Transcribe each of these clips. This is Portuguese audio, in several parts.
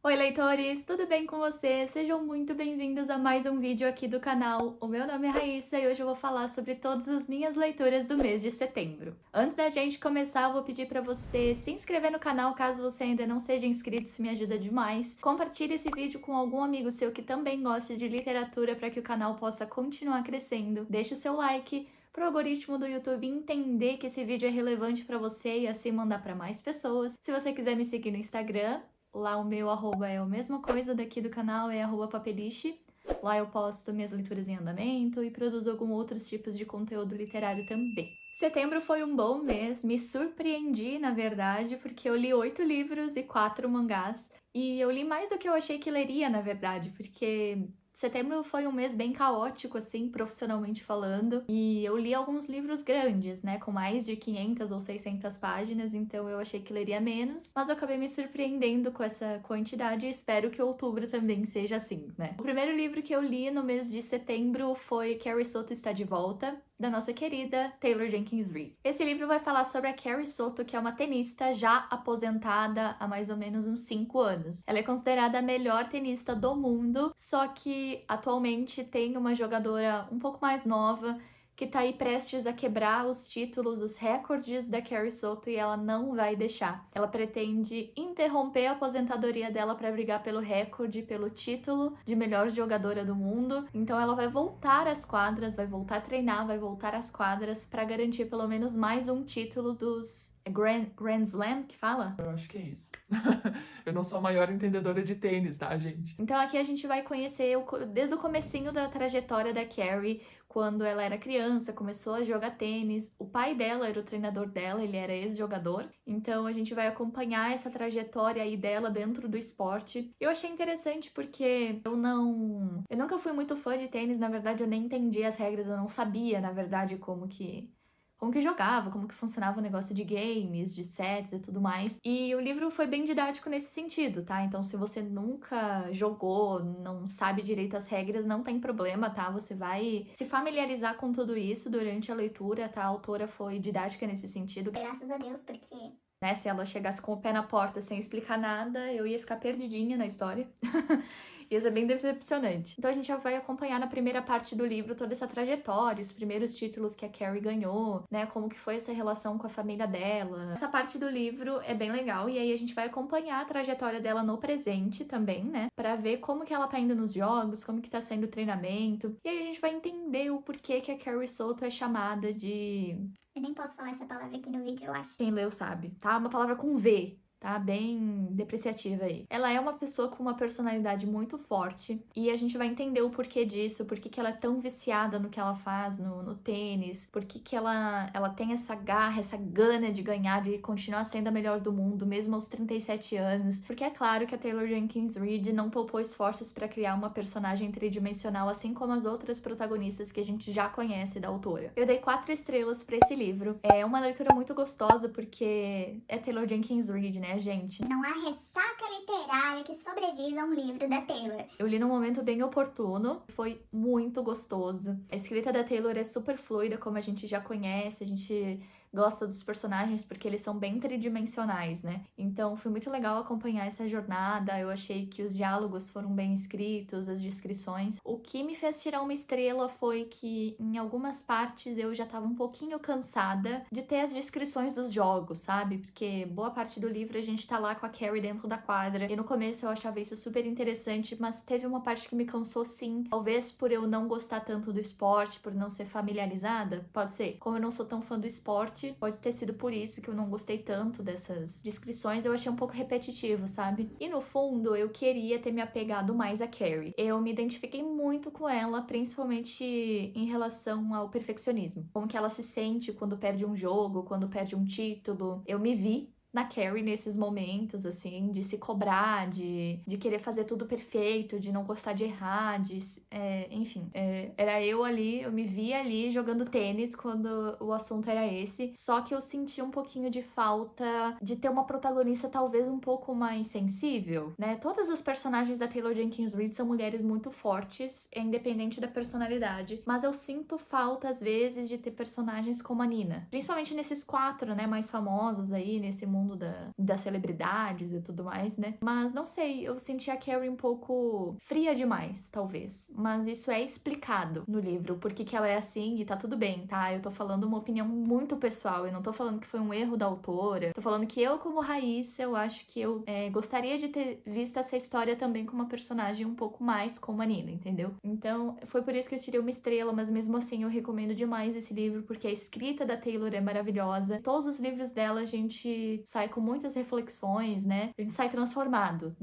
Oi, leitores! Tudo bem com vocês? Sejam muito bem-vindos a mais um vídeo aqui do canal. O meu nome é Raíssa e hoje eu vou falar sobre todas as minhas leituras do mês de setembro. Antes da gente começar, eu vou pedir para você se inscrever no canal caso você ainda não seja inscrito, isso me ajuda demais. Compartilhe esse vídeo com algum amigo seu que também gosta de literatura para que o canal possa continuar crescendo. Deixe o seu like para o algoritmo do YouTube entender que esse vídeo é relevante para você e assim mandar para mais pessoas. Se você quiser me seguir no Instagram, lá o meu arroba é a mesma coisa daqui do canal, é @papeliche. Lá eu posto minhas leituras em andamento e produzo alguns outros tipos de conteúdo literário também. Setembro foi um bom mês, me surpreendi, na verdade, porque eu li 8 livros e 4 mangás. E eu li mais do que eu achei que leria, na verdade, porque setembro foi um mês bem caótico, assim, profissionalmente falando. E eu li alguns livros grandes, né, com mais de 500 ou 600 páginas, então eu achei que leria menos. Mas eu acabei me surpreendendo com essa quantidade e espero que outubro também seja assim, né. O primeiro livro que eu li no mês de setembro foi Carrie Soto Está de Volta, da nossa querida Taylor Jenkins Reid. Esse livro vai falar sobre a Carrie Soto, que é uma tenista já aposentada há mais ou menos uns 5 anos. Ela é considerada a melhor tenista do mundo, só que atualmente tem uma jogadora um pouco mais nova que tá aí prestes a quebrar os títulos, os recordes da Carrie Soto e ela não vai deixar. Ela pretende interromper a aposentadoria dela para brigar pelo recorde, pelo título de melhor jogadora do mundo. Então ela vai voltar às quadras, vai voltar a treinar, vai voltar às quadras para garantir pelo menos mais um título dos Grand Slam, que fala? Eu acho que é isso. Eu não sou a maior entendedora de tênis, tá, gente? Então aqui a gente vai conhecer desde o comecinho da trajetória da Carrie, quando ela era criança, começou a jogar tênis. O pai dela era o treinador dela, ele era ex-jogador. Então a gente vai acompanhar essa trajetória aí dela dentro do esporte. Eu achei interessante porque eu nunca fui muito fã de tênis, na verdade eu nem entendi as regras, eu não sabia, na verdade, como que jogava, como que funcionava o negócio de games, de sets e tudo mais. E o livro foi bem didático nesse sentido, tá? Então, se você nunca jogou, não sabe direito as regras, não tem problema, tá? Você vai se familiarizar com tudo isso durante a leitura, tá? A autora foi didática nesse sentido. Graças a Deus, porque Né? Se ela chegasse com o pé na porta sem explicar nada, eu ia ficar perdidinha na história. Ia ser bem decepcionante. Então a gente já vai acompanhar na primeira parte do livro toda essa trajetória, os primeiros títulos que a Carrie ganhou, né? Como que foi essa relação com a família dela. Essa parte do livro é bem legal e aí a gente vai acompanhar a trajetória dela no presente também, né? Pra ver como que ela tá indo nos jogos, como que tá sendo o treinamento. E aí a gente vai entender o porquê que a Carrie Soto é chamada de... eu nem posso falar essa palavra aqui no vídeo, eu acho. Quem leu sabe, tá? Uma palavra com V, tá? Bem depreciativa aí. Ela é uma pessoa com uma personalidade muito forte e a gente vai entender o porquê disso, por que ela é tão viciada no que ela faz no tênis, por que ela tem essa garra, essa gana de ganhar, de continuar sendo a melhor do mundo, mesmo aos 37 anos. Porque é claro que a Taylor Jenkins Reid não poupou esforços para criar uma personagem tridimensional, assim como as outras protagonistas que a gente já conhece da autora. Eu dei 4 estrelas para esse livro. É uma leitura muito gostosa porque é Taylor Jenkins Reid, né, gente? Não há ressaca literária que sobreviva a um livro da Taylor. Eu li num momento bem oportuno, foi muito gostoso. A escrita da Taylor é super fluida, como a gente já conhece, a gente gosta dos personagens porque eles são bem tridimensionais, né? Então foi muito legal acompanhar essa jornada. Eu achei que os diálogos foram bem escritos, as descrições. O que me fez tirar uma estrela foi que em algumas partes eu já tava um pouquinho cansada de ter as descrições dos jogos, sabe? Porque boa parte do livro a gente tá lá com a Carrie dentro da quadra. E no começo eu achava isso super interessante, mas teve uma parte que me cansou sim. Talvez por eu não gostar tanto do esporte, por não ser familiarizada, pode ser. Como eu não sou tão fã do esporte, pode ter sido por isso que eu não gostei tanto dessas descrições, eu achei um pouco repetitivo, sabe? E no fundo, eu queria ter me apegado mais a Carrie. Eu me identifiquei muito com ela, principalmente em relação ao perfeccionismo. Como que ela se sente quando perde um jogo, quando perde um título. Eu me vi na Carrie nesses momentos, assim, de se cobrar, de querer fazer tudo perfeito, de não gostar de errar, enfim. Era eu ali, eu me via ali jogando tênis quando o assunto era esse, só que eu senti um pouquinho de falta de ter uma protagonista talvez um pouco mais sensível, né? Todas as personagens da Taylor Jenkins Reid são mulheres muito fortes, independente da personalidade, mas eu sinto falta, às vezes, de ter personagens como a Nina. Principalmente nesses 4, né, mais famosos aí, nesse mundo mundo das celebridades e tudo mais, né? Mas não sei, eu senti a Carrie um pouco fria demais, talvez. Mas isso é explicado no livro, porque que ela é assim e tá tudo bem, tá? Eu tô falando uma opinião muito pessoal, eu não tô falando que foi um erro da autora. Tô falando que eu, como Raíssa, eu acho que eu gostaria de ter visto essa história também com uma personagem um pouco mais como a Nina, entendeu? Então, foi por isso que eu tirei uma estrela, mas mesmo assim eu recomendo demais esse livro, porque a escrita da Taylor é maravilhosa. Todos os livros dela a gente sai com muitas reflexões, né? A gente sai transformado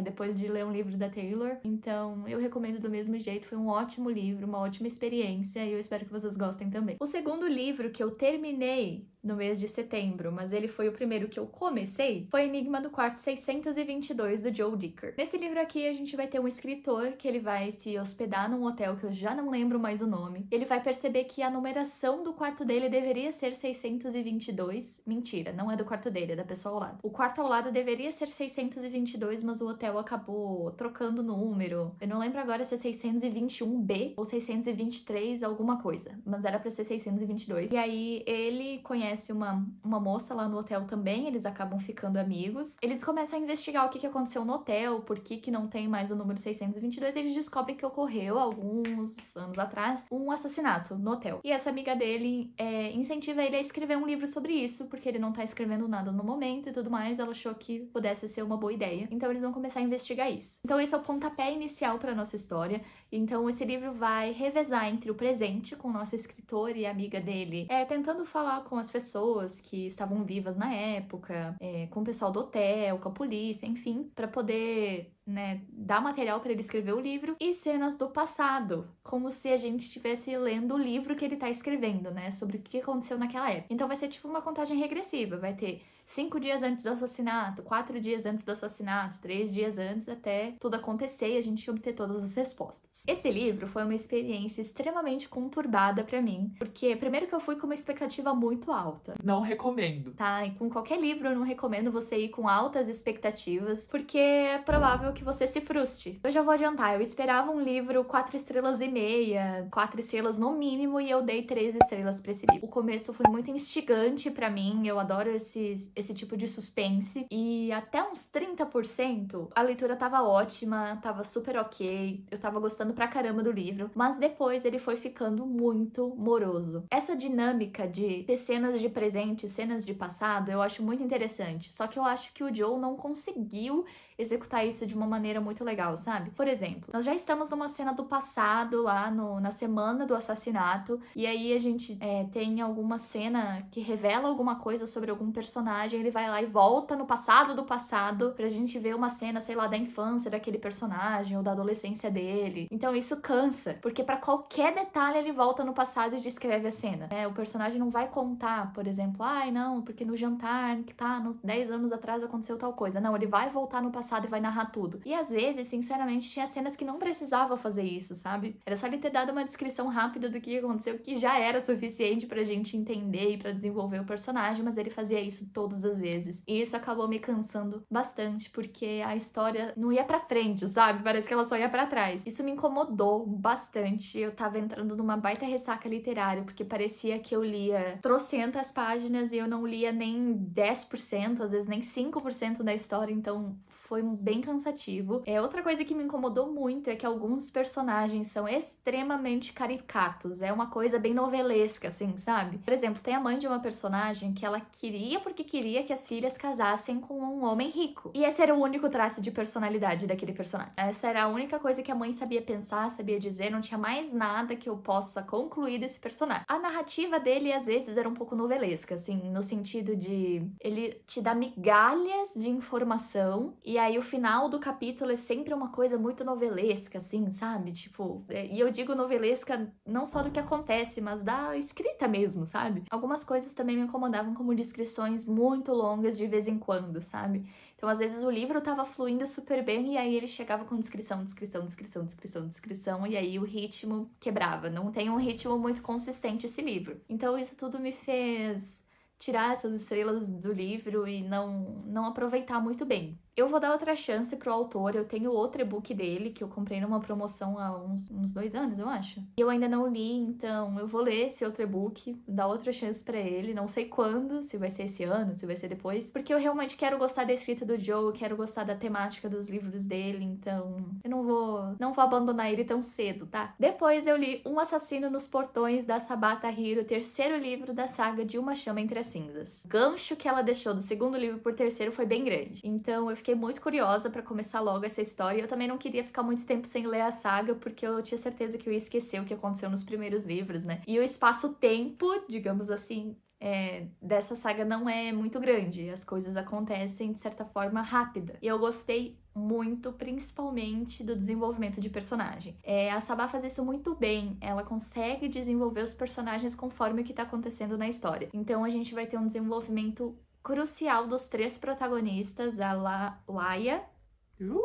depois de ler um livro da Taylor. Então, eu recomendo do mesmo jeito. Foi um ótimo livro, uma ótima experiência e eu espero que vocês gostem também. O segundo livro que eu terminei no mês de setembro, mas ele foi o primeiro que eu comecei, foi Enigma do Quarto 622, do Joe Dicker. Nesse livro aqui, a gente vai ter um escritor que ele vai se hospedar num hotel que eu já não lembro mais o nome. Ele vai perceber que a numeração do quarto dele deveria ser 622. Mentira, não é do quarto dele, é da pessoa ao lado. O quarto ao lado deveria ser 622, mas o hotel acabou trocando o número. Eu não lembro agora se é 621B ou 623 alguma coisa, mas era pra ser 622. E aí, ele conhece uma moça lá no hotel também, eles acabam ficando amigos. Eles começam a investigar o que aconteceu no hotel, por que não tem mais o número 622, eles descobrem que ocorreu alguns anos atrás um assassinato no hotel. E essa amiga dele incentiva ele a escrever um livro sobre isso, porque ele não tá escrevendo nada no momento e tudo mais, ela achou que pudesse ser uma boa ideia. Então eles vão começar a investigar isso. Então esse é o pontapé inicial para nossa história. Então esse livro vai revezar entre o presente com o nosso escritor e a amiga dele, tentando falar com as pessoas que estavam vivas na época, com o pessoal do hotel, com a polícia, enfim, para poder, né, dar material para ele escrever o livro, e cenas do passado, como se a gente estivesse lendo o livro que ele tá escrevendo, né, sobre o que aconteceu naquela época. Então vai ser tipo uma contagem regressiva, vai ter 5 dias antes do assassinato, 4 dias antes do assassinato, 3 dias antes, até tudo acontecer e a gente obter todas as respostas. Esse livro foi uma experiência extremamente conturbada pra mim, porque primeiro que eu fui com uma expectativa muito alta. Não recomendo. Tá, e com qualquer livro eu não recomendo você ir com altas expectativas, porque é provável que você se frustre. Eu já vou adiantar, eu esperava um livro 4 estrelas e meia, 4 estrelas no mínimo, e eu dei 3 estrelas pra esse livro. O começo foi muito instigante pra mim, eu adoro esse tipo de suspense, e até uns 30% a leitura tava ótima, tava super ok, eu tava gostando pra caramba do livro, mas depois ele foi ficando muito moroso. Essa dinâmica de ter cenas de presente, cenas de passado, eu acho muito interessante, só que eu acho que o Joe não conseguiu executar isso de uma maneira muito legal, sabe? Por exemplo, nós já estamos numa cena do passado lá na semana do assassinato, e aí a gente tem alguma cena que revela alguma coisa sobre algum personagem, ele vai lá e volta no passado do passado pra gente ver uma cena, sei lá, da infância daquele personagem ou da adolescência dele. Então isso cansa, porque pra qualquer detalhe ele volta no passado e descreve a cena, né? O personagem não vai contar, por exemplo, não, porque no jantar que tá nos 10 anos atrás aconteceu tal coisa. Não, ele vai voltar no passado e vai narrar tudo. E às vezes, sinceramente, tinha cenas que não precisava fazer isso, sabe? Era só ele ter dado uma descrição rápida do que aconteceu, que já era suficiente pra gente entender e pra desenvolver o personagem, mas ele fazia isso todas as vezes. E isso acabou me cansando bastante, porque a história não ia pra frente, sabe? Parece que ela só ia pra trás. Isso me incomodou bastante. Eu tava entrando numa baita ressaca literária, porque parecia que eu lia trocentas páginas e eu não lia nem 10%, às vezes nem 5% da história, então foi bem cansativo. Outra coisa que me incomodou muito é que alguns personagens são extremamente caricatos. É uma coisa bem novelesca, assim, sabe? Por exemplo, tem a mãe de uma personagem que ela queria porque queria que as filhas casassem com um homem rico. E esse era o único traço de personalidade daquele personagem. Essa era a única coisa que a mãe sabia pensar, sabia dizer, não tinha mais nada que eu possa concluir desse personagem. A narrativa dele, às vezes, era um pouco novelesca, assim, no sentido de ele te dá migalhas de informação e aí o final do capítulo é sempre uma coisa muito novelesca, assim, sabe? Tipo, e eu digo novelesca não só do que acontece, mas da escrita mesmo, sabe? Algumas coisas também me incomodavam, como descrições muito longas de vez em quando, sabe? Então, às vezes, o livro tava fluindo super bem e aí ele chegava com descrição, e aí o ritmo quebrava. Não tem um ritmo muito consistente esse livro. Então, isso tudo me fez tirar essas estrelas do livro e não aproveitar muito bem. Eu vou dar outra chance pro autor, eu tenho outro e-book dele, que eu comprei numa promoção há uns 2 anos, eu acho. E eu ainda não li, então eu vou ler esse outro e-book, dar outra chance pra ele, não sei quando, se vai ser esse ano, se vai ser depois, porque eu realmente quero gostar da escrita do Joe, eu quero gostar da temática dos livros dele, então eu não vou abandonar ele tão cedo, tá? Depois eu li Um Assassino nos Portões, da Sabata Hiro, terceiro livro da saga de Uma Chama Entre as Cinzas. O gancho que ela deixou do segundo livro por terceiro foi bem grande, então eu fiquei muito curiosa pra começar logo essa história. Eu também não queria ficar muito tempo sem ler a saga, porque eu tinha certeza que eu ia esquecer o que aconteceu nos primeiros livros, né? E o espaço-tempo, digamos assim, dessa saga não é muito grande. As coisas acontecem, de certa forma, rápida. E eu gostei muito, principalmente do desenvolvimento de personagem. A Sabá faz isso muito bem. Ela consegue desenvolver os personagens conforme o que tá acontecendo na história. Então a gente vai ter um desenvolvimento crucial dos 3 protagonistas, a Laia, Eu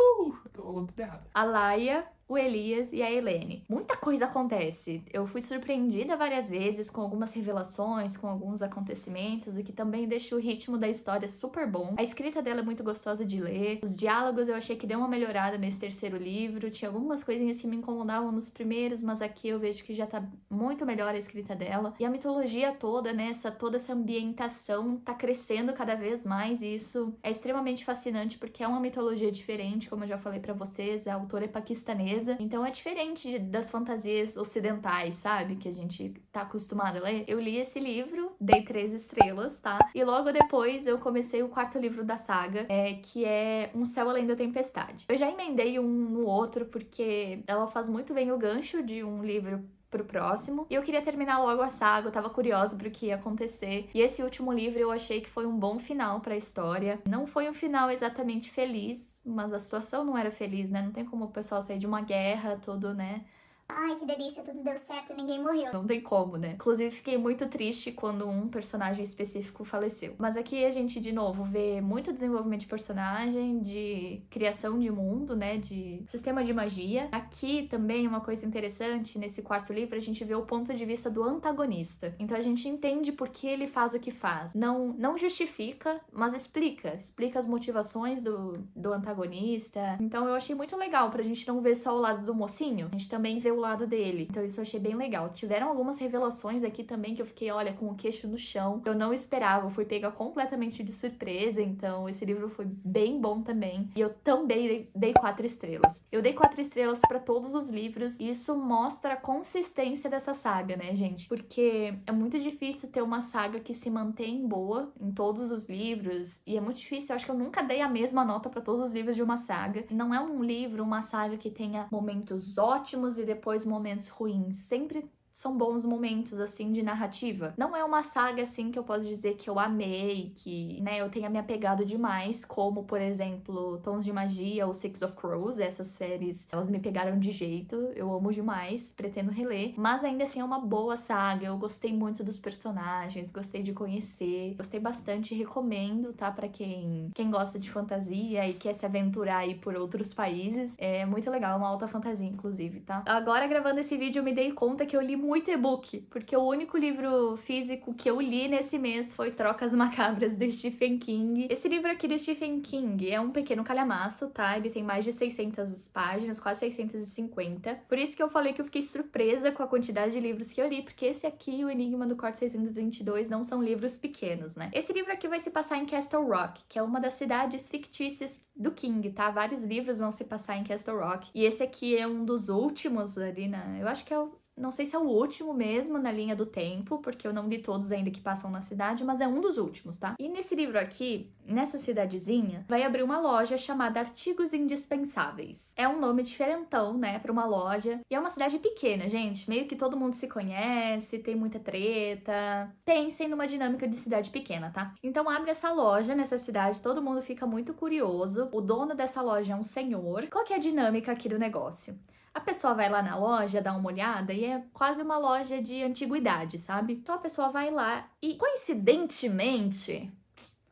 tô falando tudo errado. a Laia, o Elias e a Helene. Muita coisa acontece. Eu fui surpreendida várias vezes com algumas revelações, com alguns acontecimentos, o que também deixa o ritmo da história super bom. A escrita dela é muito gostosa de ler. Os diálogos eu achei que deu uma melhorada nesse terceiro livro. Tinha algumas coisinhas que me incomodavam nos primeiros, mas aqui eu vejo que já tá muito melhor a escrita dela. E a mitologia toda, né, toda essa ambientação tá crescendo cada vez mais, e isso é extremamente fascinante, porque é uma mitologia diferente, como eu já falei pra vocês, a autora é paquistanesa. Então é diferente das fantasias ocidentais, sabe? Que a gente tá acostumado a ler. Eu li esse livro, dei 3 estrelas, tá? E logo depois eu comecei o 4º livro da saga, que é Um Céu Além da Tempestade. Eu já emendei um no outro, porque ela faz muito bem o gancho de um livro pro próximo. E eu queria terminar logo a saga, eu tava curiosa pro que ia acontecer. E esse último livro eu achei que foi um bom final pra história. Não foi um final exatamente feliz, mas a situação não era feliz, né? Não tem como o pessoal sair de uma guerra, todo, né? Ai, que delícia, tudo deu certo, ninguém morreu. Não tem como, né? Inclusive, fiquei muito triste quando um personagem específico faleceu. Mas aqui a gente, de novo, vê muito desenvolvimento de personagem, de criação de mundo, né? De sistema de magia. Aqui também, uma coisa interessante, nesse 4º livro, a gente vê o ponto de vista do antagonista. Então a gente entende por que ele faz o que faz. Não justifica, mas explica. Explica as motivações do antagonista. Então eu achei muito legal, pra gente não ver só o lado do mocinho. A gente também vê o lado dele. Então isso eu achei bem legal. Tiveram algumas revelações aqui também que eu fiquei, olha, com o queixo no chão. Eu não esperava, eu fui pega completamente de surpresa. Então esse livro foi bem bom também. E eu também dei 4 estrelas. Eu dei 4 estrelas pra todos os livros. E isso mostra a consistência dessa saga, né, gente? Porque é muito difícil ter uma saga que se mantém boa em todos os livros. E é muito difícil, eu acho que eu nunca dei a mesma nota pra todos os livros de uma saga. Não é um livro, uma saga que tenha momentos ótimos e depois momentos ruins. Sempre são bons momentos, assim, de narrativa. Não é uma saga, assim, que eu posso dizer que eu amei, que, né, eu tenha me apegado demais, como, por exemplo, Tons de Magia ou Six of Crows. Essas séries, elas me pegaram de jeito, eu amo demais, pretendo reler. Mas ainda assim é uma boa saga, eu gostei muito dos personagens, gostei de conhecer, gostei bastante, recomendo, tá? Pra quem gosta de fantasia e quer se aventurar aí por outros países. É muito legal, é uma alta fantasia, inclusive, tá? Agora, gravando esse vídeo, eu me dei conta que eu li muito e-book, porque o único livro físico que eu li nesse mês foi Trocas Macabras, do Stephen King. Esse livro aqui do Stephen King é um pequeno calhamaço, tá? Ele tem mais de 600 páginas, quase 650. Por isso que eu falei que eu fiquei surpresa com a quantidade de livros que eu li, porque esse aqui, O Enigma do Corte 622, não são livros pequenos, né? Esse livro aqui vai se passar em Castle Rock, que é uma das cidades fictícias do King, tá? Vários livros vão se passar em Castle Rock. E esse aqui é um dos últimos ali eu acho que não sei se é o último mesmo na linha do tempo, porque eu não li todos ainda que passam na cidade, mas é um dos últimos, tá? E nesse livro aqui, nessa cidadezinha, vai abrir uma loja chamada Artigos Indispensáveis. É um nome diferentão, né, pra uma loja. E é uma cidade pequena, gente. Meio que todo mundo se conhece, tem muita treta. Pensem numa dinâmica de cidade pequena, tá? Então abre essa loja nessa cidade, todo mundo fica muito curioso. O dono dessa loja é um senhor. Qual que é a dinâmica aqui do negócio? A pessoa vai lá na loja, dá uma olhada e é quase uma loja de antiguidade, sabe? Então a pessoa vai lá e, coincidentemente,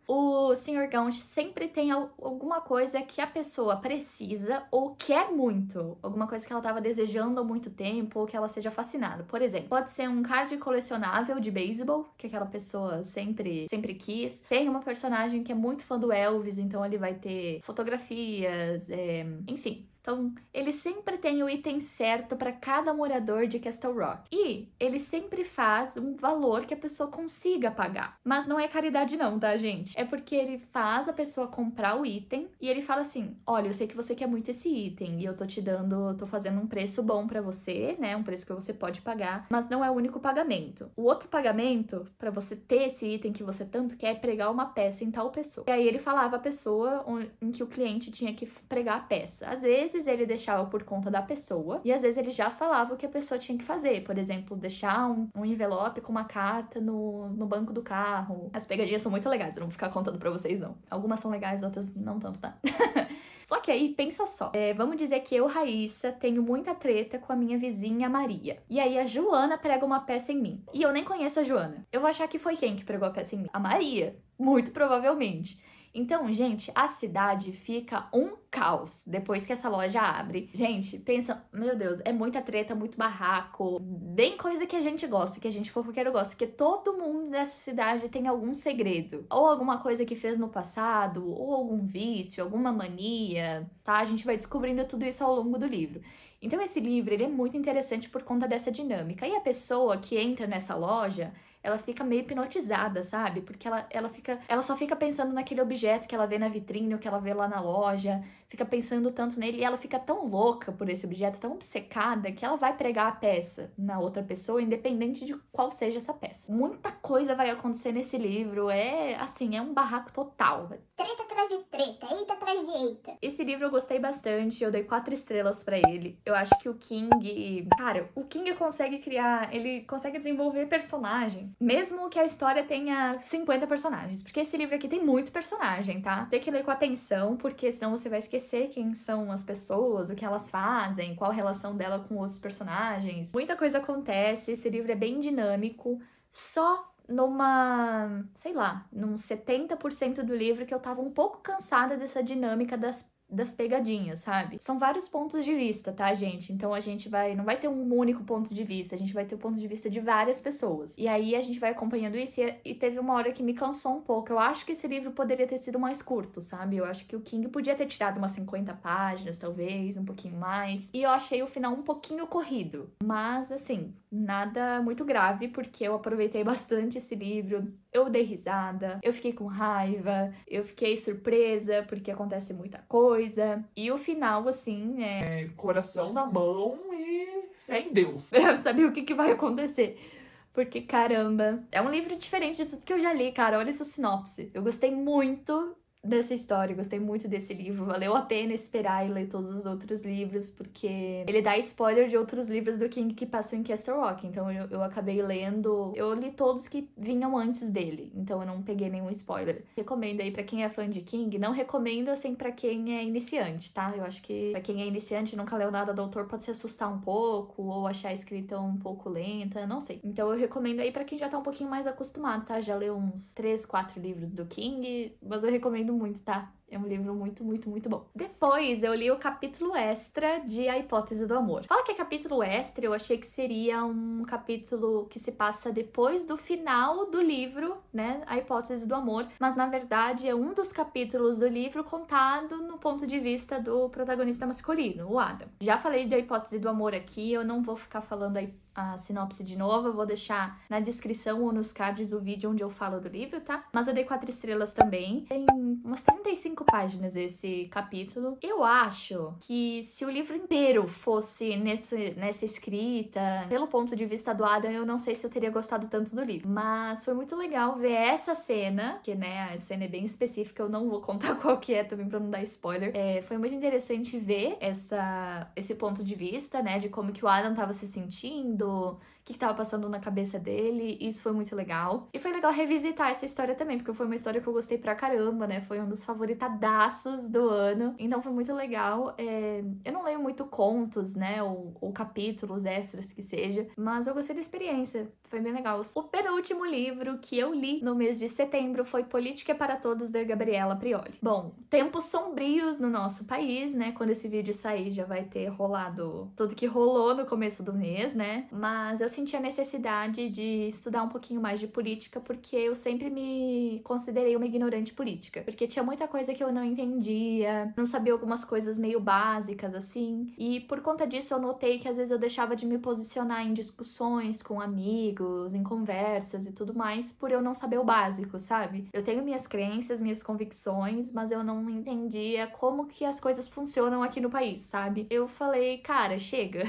O Sr. Gaunt sempre tem alguma coisa que a pessoa precisa ou quer muito. Alguma coisa que ela estava desejando há muito tempo ou que ela seja fascinada. Por exemplo, pode ser um card colecionável de beisebol, que aquela pessoa sempre quis. Tem uma personagem que é muito fã do Elvis, então ele vai ter fotografias, enfim. Então, ele sempre tem o item certo para cada morador de Castle Rock. E ele sempre faz um valor que a pessoa consiga pagar. Mas não é caridade não, tá, gente? É porque ele faz a pessoa comprar o item e ele fala assim: olha, eu sei que você quer muito esse item e eu tô fazendo um preço bom para você, né? Um preço que você pode pagar, mas não é o único pagamento. O outro pagamento, para você ter esse item que você tanto quer, é pregar uma peça em tal pessoa. E aí ele falava a pessoa em que o cliente tinha que pregar a peça. Às vezes ele deixava por conta da pessoa e às vezes ele já falava o que a pessoa tinha que fazer. Por exemplo, deixar um envelope com uma carta no banco do carro. As pegadinhas são muito legais, eu não vou ficar contando pra vocês não. Algumas são legais, outras não tanto, tá? Só que aí, pensa só. Vamos dizer que eu, Raíssa, tenho muita treta com a minha vizinha Maria. E aí a Joana prega uma peça em mim. E eu nem conheço a Joana. Eu vou achar que foi quem que pregou a peça em mim? A Maria. Muito provavelmente. Então, gente, a cidade fica um caos depois que essa loja abre. Gente, pensa, meu Deus, é muita treta, muito barraco, bem coisa que a gente gosta, que a gente fofoqueiro gosta, porque todo mundo dessa cidade tem algum segredo, ou alguma coisa que fez no passado, ou algum vício, alguma mania, tá? A gente vai descobrindo tudo isso ao longo do livro. Então esse livro, ele é muito interessante por conta dessa dinâmica. E a pessoa que entra nessa loja, ela fica meio hipnotizada, sabe? Porque ela só fica pensando naquele objeto que ela vê na vitrine, ou que ela vê lá na loja, fica pensando tanto nele, e ela fica tão louca por esse objeto, tão obcecada, que ela vai pregar a peça na outra pessoa, independente de qual seja essa peça. Muita coisa vai acontecer nesse livro, é um barraco total. Treta atrás de treta, eita atrás de eita. Esse livro eu gostei bastante, eu dei 4 estrelas pra ele. Eu acho que o King consegue criar, ele consegue desenvolver personagem, mesmo que a história tenha 50 personagens, porque esse livro aqui tem muito personagem, tá? Tem que ler com atenção, porque senão você vai esquecer quem são as pessoas, o que elas fazem, qual a relação dela com os personagens. Muita coisa acontece, esse livro é bem dinâmico, só num 70% do livro que eu tava um pouco cansada dessa dinâmica das pegadinhas, sabe? São vários pontos de vista, tá, gente? Então a gente não vai ter um único ponto de vista, a gente vai ter o ponto de vista de várias pessoas. E aí a gente vai acompanhando isso e teve uma hora que me cansou um pouco. Eu acho que esse livro poderia ter sido mais curto, sabe? Eu acho que o King podia ter tirado umas 50 páginas, talvez, um pouquinho mais. E eu achei o final um pouquinho corrido. Mas, assim, nada muito grave, porque eu aproveitei bastante esse livro. Eu dei risada, eu fiquei com raiva, eu fiquei surpresa, porque acontece muita coisa. E o final, assim, Coração na mão e fé em Deus. eu sabia o que vai acontecer. Porque, caramba, é um livro diferente de tudo que eu já li, cara. Olha essa sinopse. Eu gostei muito dessa história, gostei muito desse livro. Valeu a pena esperar e ler todos os outros livros, porque ele dá spoiler de outros livros do King que passam em Castle Rock. Então eu acabei lendo, eu li todos que vinham antes dele, então eu não peguei nenhum spoiler. Recomendo aí pra quem é fã de King, não recomendo assim pra quem é iniciante, tá? Eu acho que pra quem é iniciante e nunca leu nada do autor pode se assustar um pouco, ou achar a escrita um pouco lenta, não sei. Então eu recomendo aí pra quem já tá um pouquinho mais acostumado, tá? Já leu uns 3, 4 livros do King, mas eu recomendo muito, tá? É um livro muito, muito, muito bom. Depois eu li o capítulo extra de A Hipótese do Amor. Fala que é capítulo extra, eu achei que seria um capítulo que se passa depois do final do livro, né? A Hipótese do Amor. Mas na verdade é um dos capítulos do livro contado no ponto de vista do protagonista masculino, o Adam. Já falei de A Hipótese do Amor aqui, eu não vou ficar falando a sinopse de novo, eu vou deixar na descrição ou nos cards o vídeo onde eu falo do livro, tá? Mas eu dei 4 estrelas também. Tem umas 35 páginas esse capítulo. Eu acho que se o livro inteiro fosse nessa escrita, pelo ponto de vista do Adam, eu não sei se eu teria gostado tanto do livro. Mas foi muito legal ver essa cena, que, né, a cena é bem específica, eu não vou contar qual que é também pra não dar spoiler. Foi muito interessante ver esse ponto de vista, né, de como que o Adam tava se sentindo, o que tava passando na cabeça dele. Isso foi muito legal. E foi legal revisitar essa história também, porque foi uma história que eu gostei pra caramba, né? Foi um dos favoritadaços do ano. Então foi muito legal. Eu não leio muito contos, né? Ou capítulos extras que seja, mas eu gostei da experiência. Foi bem legal. O penúltimo livro que eu li no mês de setembro foi Política para Todos, da Gabriela Prioli. Bom, tempos sombrios no nosso país, né? Quando esse vídeo sair já vai ter rolado tudo que rolou no começo do mês, né? Mas eu senti a necessidade de estudar um pouquinho mais de política, porque eu sempre me considerei uma ignorante política. Porque tinha muita coisa que eu não entendia, não sabia algumas coisas meio básicas, assim. E por conta disso eu notei que às vezes eu deixava de me posicionar em discussões com amigos, em conversas e tudo mais, por eu não saber o básico, sabe? Eu tenho minhas crenças, minhas convicções, mas eu não entendia como que as coisas funcionam aqui no país, sabe? Eu falei, cara, chega.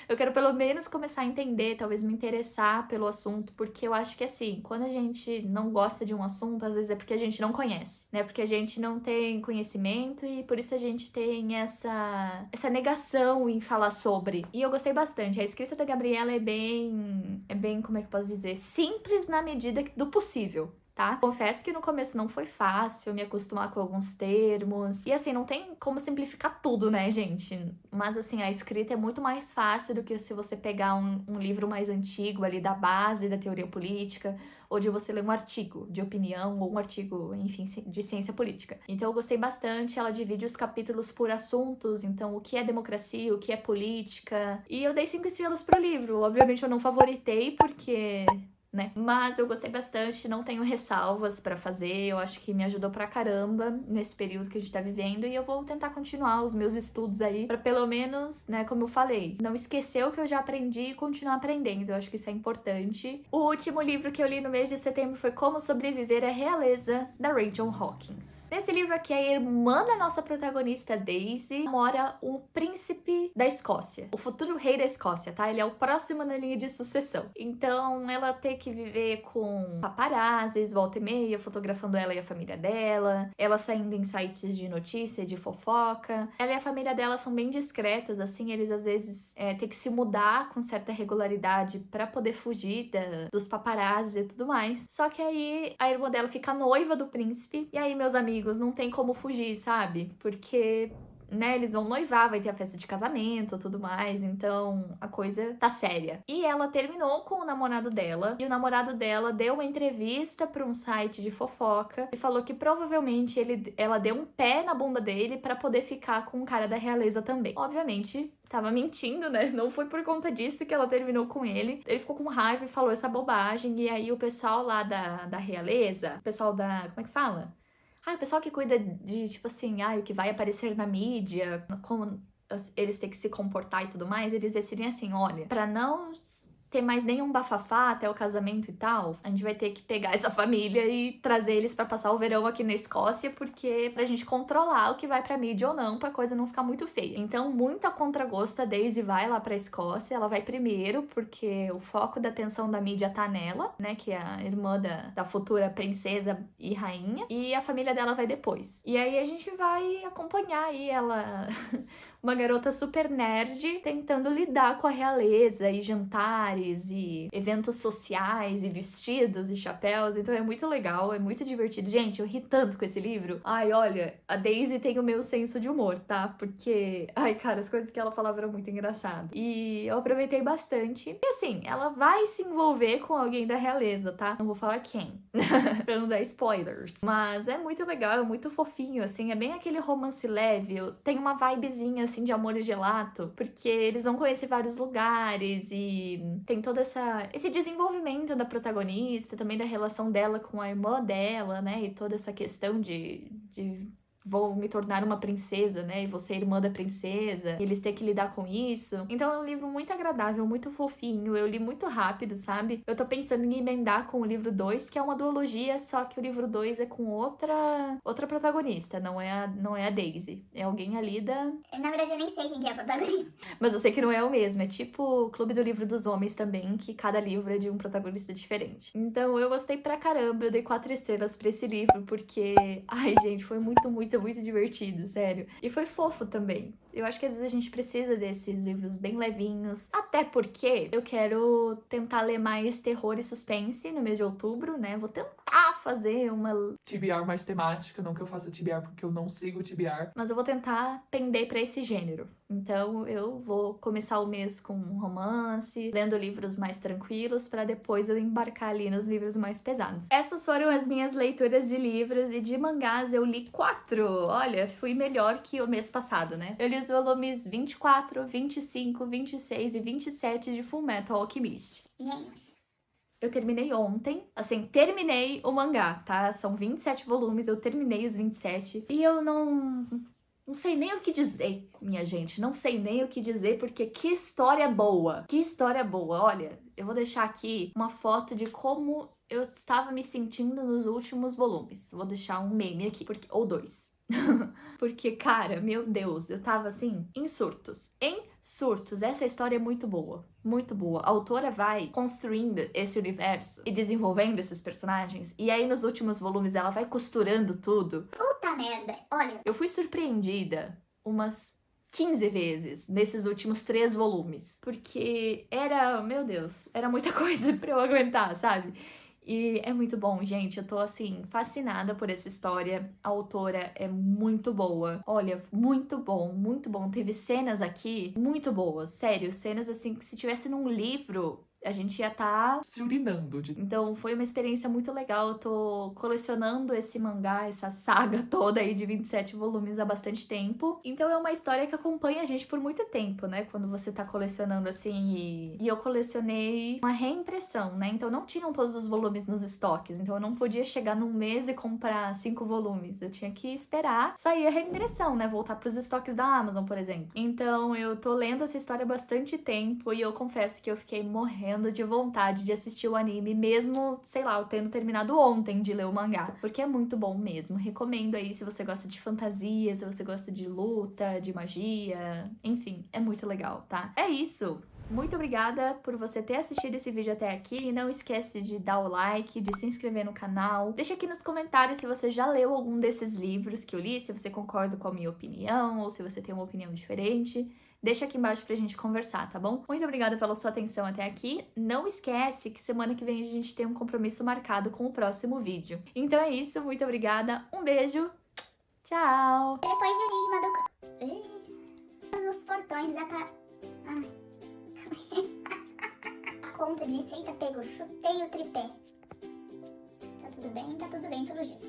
Eu quero pelo menos começar a entender, talvez me interessar pelo assunto, porque eu acho que assim, quando a gente não gosta de um assunto, às vezes é porque a gente não conhece, né? Porque a gente não tem conhecimento e por isso a gente tem essa negação em falar sobre. E eu gostei bastante. A escrita da Gabriela é bem, como é que eu posso dizer? Simples na medida do possível. Tá? Confesso que no começo não foi fácil me acostumar com alguns termos. E assim, não tem como simplificar tudo, né, gente? Mas assim, a escrita é muito mais fácil do que se você pegar um livro mais antigo ali da base da teoria política, ou de você ler um artigo de opinião, ou um artigo, enfim, de ciência política. Então eu gostei bastante, ela divide os capítulos por assuntos, então o que é democracia, o que é política. E eu dei 5 estrelas pro livro. Obviamente eu não favoritei, porque... né? Mas eu gostei bastante, não tenho ressalvas pra fazer, eu acho que me ajudou pra caramba nesse período que a gente tá vivendo e eu vou tentar continuar os meus estudos aí pra pelo menos, né, como eu falei, não esquecer o que eu já aprendi e continuar aprendendo, eu acho que isso é importante. O último livro que eu li no mês de setembro foi Como Sobreviver à Realeza, da Rachel Hawkins. Nesse livro aqui, a irmã da nossa protagonista, Daisy, namora um príncipe da Escócia, o futuro rei da Escócia, tá? Ele é o próximo na linha de sucessão. Então, ela tem que viver com paparazzis, volta e meia, fotografando ela e a família dela, ela saindo em sites de notícia, de fofoca. Ela e a família dela são bem discretas, assim, eles às vezes têm que se mudar com certa regularidade pra poder fugir dos paparazzis e tudo mais. Só que aí a irmã dela fica noiva do príncipe, e aí, meus amigos, não tem como fugir, sabe? Porque... né, eles vão noivar, vai ter a festa de casamento, tudo mais, então a coisa tá séria. E ela terminou com o namorado dela, e o namorado dela deu uma entrevista pra um site de fofoca e falou que provavelmente ela deu um pé na bunda dele pra poder ficar com o cara da realeza também. Obviamente, tava mentindo, né? Não foi por conta disso que ela terminou com ele. Ele ficou com raiva e falou essa bobagem, e aí o pessoal lá da realeza, o pessoal da... como é que fala? O pessoal que cuida de, tipo assim, o que vai aparecer na mídia, como eles têm que se comportar e tudo mais, eles decidem assim, olha, pra não ter mais nenhum bafafá até o casamento e tal, a gente vai ter que pegar essa família e trazer eles pra passar o verão aqui na Escócia, porque pra gente controlar o que vai pra mídia ou não, pra coisa não ficar muito feia. Então, muito a contragosto, a Daisy vai lá pra Escócia, ela vai primeiro, porque o foco da atenção da mídia tá nela, né, que é a irmã da futura princesa e rainha, e a família dela vai depois. E aí a gente vai acompanhar aí ela... uma garota super nerd tentando lidar com a realeza e jantares e eventos sociais e vestidos e chapéus. Então é muito legal, é muito divertido. Gente, eu ri tanto com esse livro. Ai, olha, a Daisy tem o meu senso de humor, tá? Porque, ai, cara, as coisas que ela falava eram muito engraçadas. E eu aproveitei bastante. E assim, ela vai se envolver com alguém da realeza, tá? Não vou falar quem, pra não dar spoilers. Mas é muito legal, é muito fofinho, assim. É bem aquele romance leve. Tem uma vibezinha, assim, de amor e gelato, porque eles vão conhecer vários lugares e tem todo esse desenvolvimento da protagonista, também da relação dela com a irmã dela, né, e toda essa questão de vou me tornar uma princesa, né, e você é irmã da princesa, e eles têm que lidar com isso. Então é um livro muito agradável, muito fofinho, eu li muito rápido, sabe? Eu tô pensando em emendar com o livro 2, que é uma duologia, só que o livro 2 é com outra protagonista, não é a Daisy, é alguém ali da... Na verdade, eu nem sei quem que é a protagonista. Mas eu sei que não é o mesmo, é tipo o Clube do Livro dos Homens também, que cada livro é de um protagonista diferente. Então eu gostei pra caramba, eu dei 4 estrelas pra esse livro, porque... ai, gente, foi muito, muito, muito divertido, sério. E foi fofo também. Eu acho que às vezes a gente precisa desses livros bem levinhos, até porque eu quero tentar ler mais terror e suspense no mês de outubro, né? Vou tentar fazer uma... TBR mais temática, não que eu faça TBR porque eu não sigo TBR. Mas eu vou tentar pender pra esse gênero. Então eu vou começar o mês com um romance, lendo livros mais tranquilos, pra depois eu embarcar ali nos livros mais pesados. Essas foram as minhas leituras de livros, e de mangás eu li 4. Olha, fui melhor que o mês passado, né? Eu li os volumes 24, 25, 26 e 27 de Fullmetal Alchemist. Gente, Eu terminei ontem, assim, terminei o mangá, tá? São 27 volumes, eu terminei os 27. E eu não sei nem o que dizer, minha gente. Não sei nem o que dizer, porque que história boa. Que história boa. Olha, eu vou deixar aqui uma foto de como eu estava me sentindo nos últimos volumes. Vou deixar um meme aqui, ou 2. Porque, cara, meu Deus, eu tava assim, em surtos. Em surtos. Essa história é muito boa. Muito boa. A autora vai construindo esse universo e desenvolvendo esses personagens. E aí, nos últimos volumes, ela vai costurando tudo. puta merda. Olha, Eu fui surpreendida umas 15 vezes nesses últimos 3 volumes. Porque era, meu Deus, era muita coisa pra eu aguentar, sabe? E é muito bom, gente. Eu tô, assim, fascinada por essa história. A autora é muito boa. Olha, muito bom, muito bom. Teve cenas aqui muito boas. Sério, cenas, assim, que se tivesse num livro, a gente ia estar... Se urinando de... Então foi uma experiência muito legal. Eu tô colecionando esse mangá, essa saga toda aí de 27 volumes há bastante tempo. Então é uma história que acompanha a gente por muito tempo, né? Quando você tá colecionando assim. E eu colecionei uma reimpressão, né? Então não tinham todos os volumes nos estoques. Então eu não podia chegar num mês e comprar 5 volumes. Eu tinha que esperar sair a reimpressão, né? Voltar pros estoques da Amazon, por exemplo. Então eu tô lendo essa história há bastante tempo e eu confesso que eu fiquei morrendo de vontade de assistir o anime, mesmo, sei lá, eu tendo terminado ontem de ler o mangá, porque é muito bom mesmo. Recomendo aí se você gosta de fantasia, se você gosta de luta, de magia, enfim, é muito legal, tá? É isso! Muito obrigada por você ter assistido esse vídeo até aqui. Não esquece de dar o like, de se inscrever no canal. Deixa aqui nos comentários se você já leu algum desses livros que eu li, se você concorda com a minha opinião ou se você tem uma opinião diferente. Deixa aqui embaixo pra gente conversar, tá bom? Muito obrigada pela sua atenção até aqui. Não esquece que semana que vem a gente tem um compromisso marcado com o próximo vídeo. Então é isso, muito obrigada, um beijo, tchau! depois de Enigma do... Nos portões da... Ai. A conta disse, eita, pegou, chutei o tripé. Tá tudo bem pelo jeito.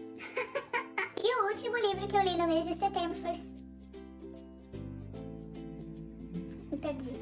E o último livro que eu li no mês de setembro foi... Me perdi.